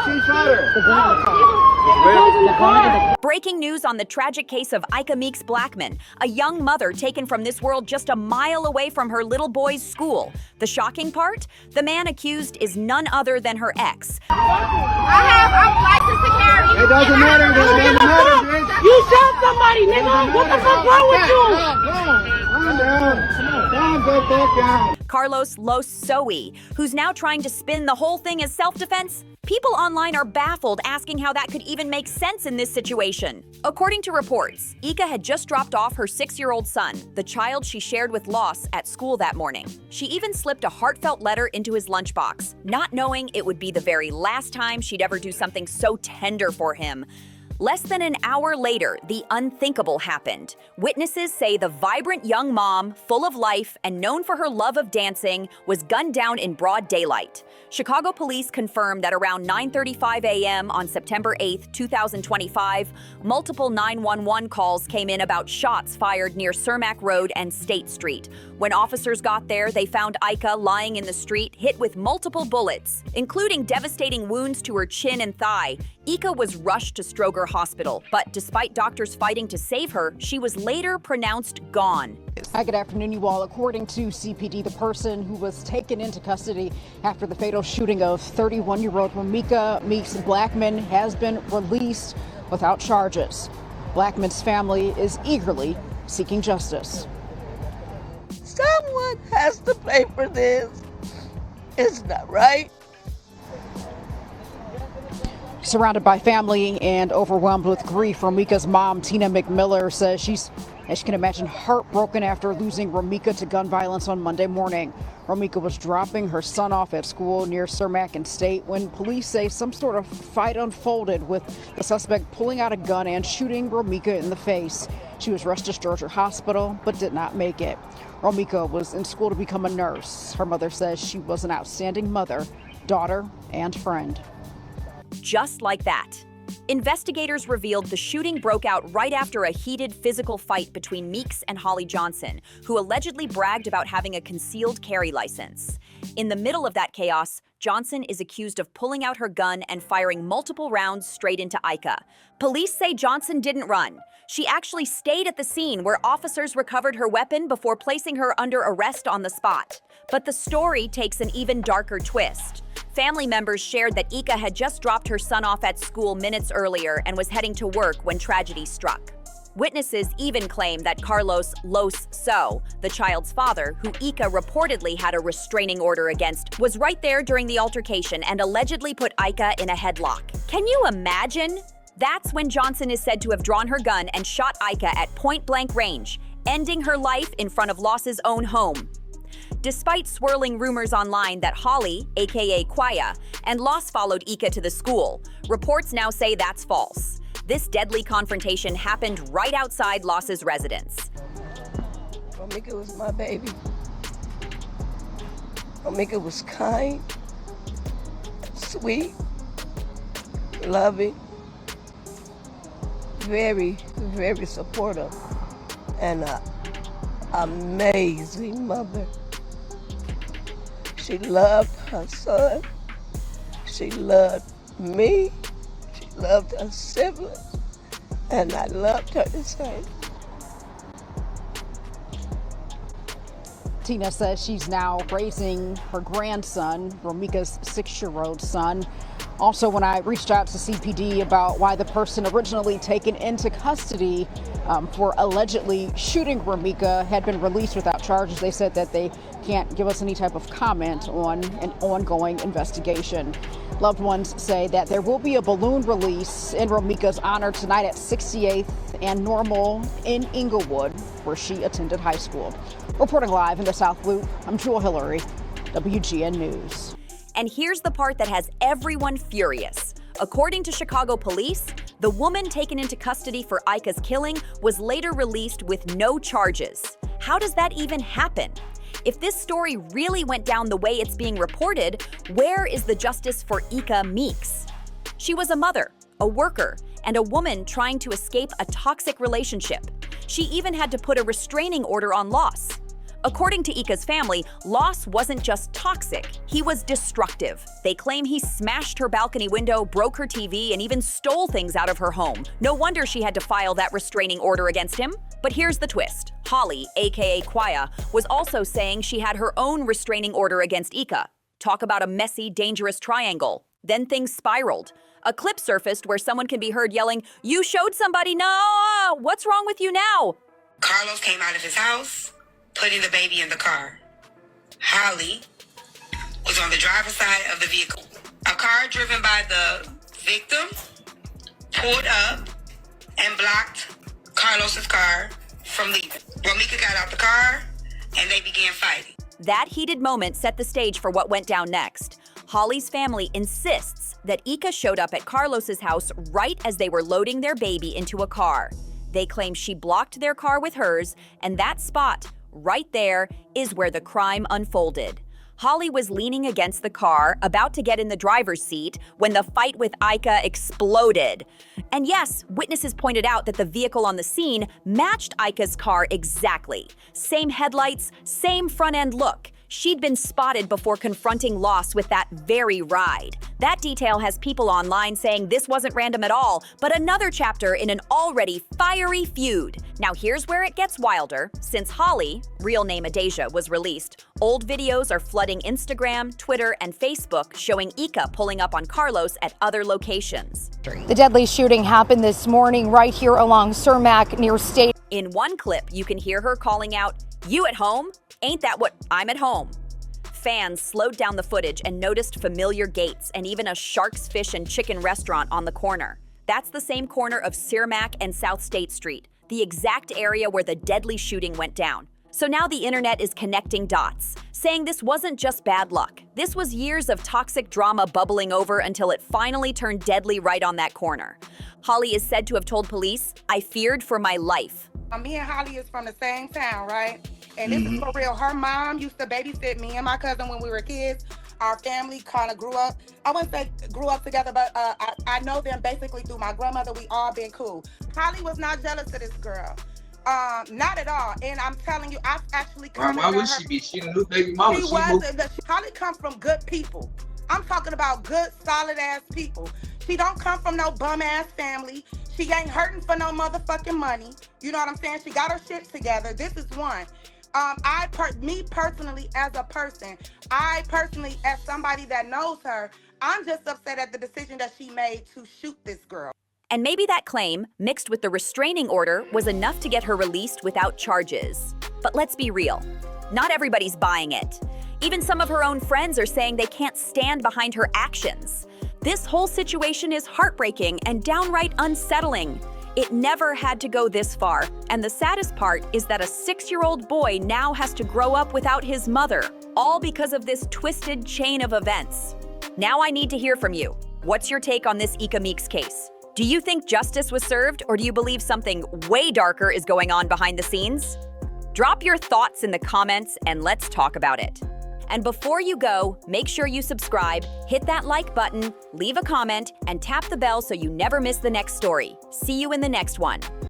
She shot her. Breaking news on the tragic case of Eeka Meeks Blackman, a young mother taken from this world just a mile away from her little boy's school. The shocking part? The man accused is none other than her ex. I'm licensed to carry. It doesn't matter. It doesn't matter, bitch. You shot somebody, nigga. What the fuck wrong with you? Calm down. Calm go back down. Carlos Los Soe, who's now trying to spin the whole thing as self-defense. People online are baffled, asking how that could even make sense in this situation. According to reports, Eeka had just dropped off her 6-year-old son, the child she shared with Los, at school that morning. She even slipped a heartfelt letter into his lunchbox, not knowing it would be the very last time she'd ever do something so tender for him. Less than an hour later, the unthinkable happened. Witnesses say the vibrant young mom, full of life and known for her love of dancing, was gunned down in broad daylight. Chicago police confirmed that around 9:35 a.m. on September 8, 2025, multiple 911 calls came in about shots fired near Cermak Road and State Street. When officers got there, they found Eeka lying in the street, hit with multiple bullets, including devastating wounds to her chin and thigh. Eeka was rushed to Stroger Hospital, but despite doctors fighting to save her, she was later pronounced gone. Hi, good afternoon, you all. According to CPD, the person who was taken into custody after the fatal shooting of 31-year-old Romeca Meeks Blackman has been released without charges. Blackman's family is eagerly seeking justice. Someone has to pay for this. It's not right. Surrounded by family and overwhelmed with grief, Romeca's mom, Tina McMiller, says she's, as you can imagine, heartbroken after losing Romeca to gun violence on Monday morning. Romeca was dropping her son off at school near Cermak and State when police say some sort of fight unfolded, with the suspect pulling out a gun and shooting Romeca in the face. She was rushed to Stroger Hospital but did not make it. Romeca was in school to become a nurse. Her mother says she was an outstanding mother, daughter, and friend. Just like that. Investigators revealed the shooting broke out right after a heated physical fight between Meeks and Holly Johnson, who allegedly bragged about having a concealed carry license. In the middle of that chaos, Johnson is accused of pulling out her gun and firing multiple rounds straight into Eeka. Police say Johnson didn't run. She actually stayed at the scene, where officers recovered her weapon before placing her under arrest on the spot. But the story takes an even darker twist. Family members shared that Eeka had just dropped her son off at school minutes earlier and was heading to work when tragedy struck. Witnesses even claim that Carlos Los Soe, the child's father, who Eeka reportedly had a restraining order against, was right there during the altercation and allegedly put Eeka in a headlock. Can you imagine? That's when Johnson is said to have drawn her gun and shot Eeka at point-blank range, ending her life in front of Los's own home. Despite swirling rumors online that Holly, aka Quaya, and Los followed Eeka to the school, reports now say that's false. This deadly confrontation happened right outside Los's residence. Romeca was my baby. Romeca was kind, sweet, loving, very, very supportive, and an amazing mother. She loved her son. She loved me. She loved her siblings. And I loved her the same. Tina says she's now raising her grandson, Romeca's 6-year-old son. Also, when I reached out to CPD about why the person originally taken into custody for allegedly shooting Romeca had been released without charges, they said that they can't give us any type of comment on an ongoing investigation. Loved ones say that there will be a balloon release in Romeca's honor tonight at 68th and Normal in Inglewood, where she attended high school. Reporting live in the South Loop, I'm Jewel Hillary, WGN News. And here's the part that has everyone furious. According to Chicago police, the woman taken into custody for Eeka's killing was later released with no charges. How does that even happen? If this story really went down the way it's being reported, where is the justice for Eeka Meeks? She was a mother, a worker, and a woman trying to escape a toxic relationship. She even had to put a restraining order on Los. According to Eeka's family, Loss wasn't just toxic, he was destructive. They claim he smashed her balcony window, broke her TV, and even stole things out of her home. No wonder she had to file that restraining order against him. But here's the twist. Holly, aka Quaya, was also saying she had her own restraining order against Eeka. Talk about a messy, dangerous triangle. Then things spiraled. A clip surfaced where someone can be heard yelling, "You showed somebody, no! What's wrong with you now?" Carlos came out of his house, putting the baby in the car. Holly was on the driver's side of the vehicle. A car driven by the victim pulled up and blocked Carlos's car from leaving. Romeca got out the car and they began fighting. That heated moment set the stage for what went down next. Holly's family insists that Eeka showed up at Carlos's house right as they were loading their baby into a car. They claim she blocked their car with hers, and that spot, right there, is where the crime unfolded. Holly was leaning against the car, about to get in the driver's seat, when the fight with Eeka exploded. And yes, witnesses pointed out that the vehicle on the scene matched Eika's car exactly. Same headlights, same front-end look. She'd been spotted before confronting Loss with that very ride. That detail has people online saying this wasn't random at all, but another chapter in an already fiery feud. Now here's where it gets wilder. Since Holly, real name Adasia, was released, old videos are flooding Instagram, Twitter, and Facebook showing Eeka pulling up on Carlos at other locations. The deadly shooting happened this morning right here along Cermak near State. In one clip, you can hear her calling out, "You at home? Ain't that what I'm at home?" Fans slowed down the footage and noticed familiar gates and even a Shark's Fish and Chicken restaurant on the corner. That's the same corner of Cermak and South State Street, the exact area where the deadly shooting went down. So now the internet is connecting dots, saying this wasn't just bad luck. This was years of toxic drama bubbling over until it finally turned deadly right on that corner. Holly is said to have told police, "I feared for my life." Me and Holly is from the same town, right? And this is for real. Her mom used to babysit me and my cousin when we were kids. Our family kind of grew up. I wouldn't say grew up together, but I know them basically through my grandmother. We all been cool. Holly was not jealous of this girl. Not at all. And I'm telling you, I've actually come. Why would she be? She a new baby mama. She was. Holly comes from good people. I'm talking about good, solid ass people. She don't come from no bum ass family. She ain't hurting for no motherfucking money. You know what I'm saying? She got her shit together. This is one. Me personally, as a person, as somebody that knows her, I'm just upset at the decision that she made to shoot this girl. And maybe that claim, mixed with the restraining order, was enough to get her released without charges. But let's be real, not everybody's buying it. Even some of her own friends are saying they can't stand behind her actions. This whole situation is heartbreaking and downright unsettling. It never had to go this far, and the saddest part is that a 6-year-old boy now has to grow up without his mother, all because of this twisted chain of events. Now I need to hear from you. What's your take on this Romeca Meeks case? Do you think justice was served, or do you believe something way darker is going on behind the scenes? Drop your thoughts in the comments and let's talk about it. And before you go, make sure you subscribe, hit that like button, leave a comment, and tap the bell so you never miss the next story. See you in the next one.